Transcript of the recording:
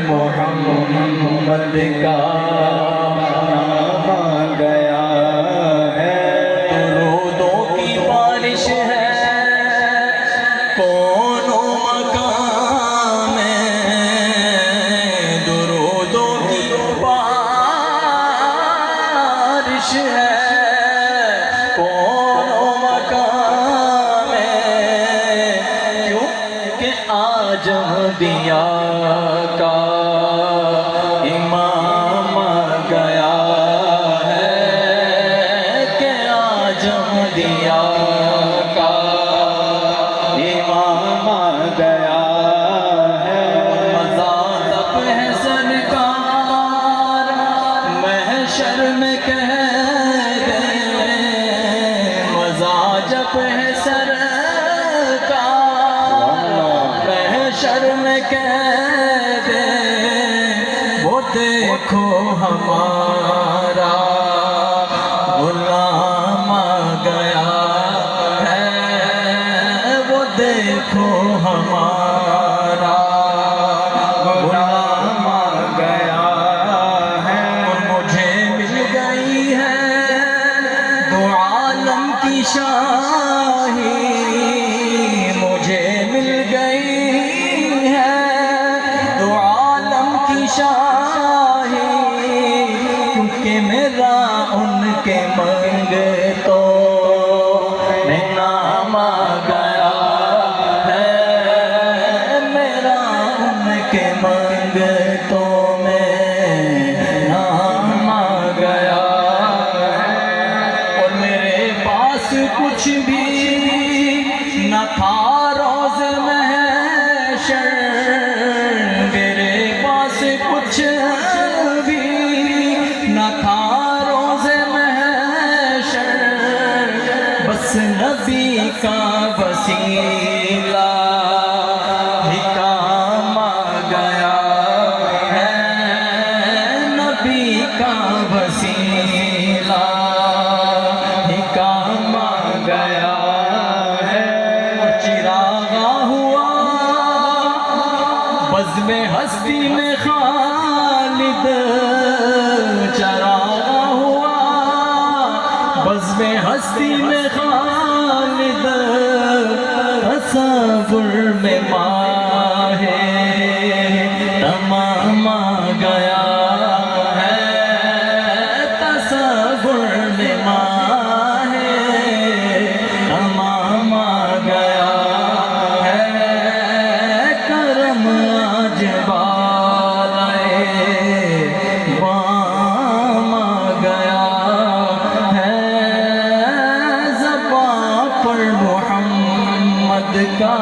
محمد کا نام آ گیا ہے، درودوں کی بارش ہے کون و مکان میں، درودوں کی بارش ہے کون و مکان میں، کیونکہ آج احمدیہ کا امام آ گیا ہے، کہ آج احمدیہ کا امام آ گیا ہے، مزہ تب ہے سرکار محشر میں کہہ دے، مزہ جب ہے سرکار محشر میں کہہ دے، وہ دیکھو ہمارا غلام آ گیا ہے، وہ دیکھو ہمارا غلام آ گیا ہے، اور مجھے مل گئی ہے دو عالم کی شاہی، مجھے مل گئی ہے دو عالم کی شاہی، کیونکہ میرا ان کے منگتوں میں نام آ گیا ہے، میرا ان کے منگتوں میں نام آ گیا ہے، اور میرے پاس کچھ بھی نہ تھا روز محشر، میرے پاس کچھ بھی نہ تھا روز محشر، بس نبی کا وسیلہ ہی کام آ گیا ہے، نبی کا وسیلہ ہی کام آ گیا ہے، چراغ ہوا بزم ہستی میں خالد، چراغ ہوا بزم ہستی میں خالد، تصور میں ماہ تمام آ گیا ہے، تصور میں ماہ تمام آ گیا ہے، کرم آج بالائے بام آ گیا ہے، زباں پر محمد کا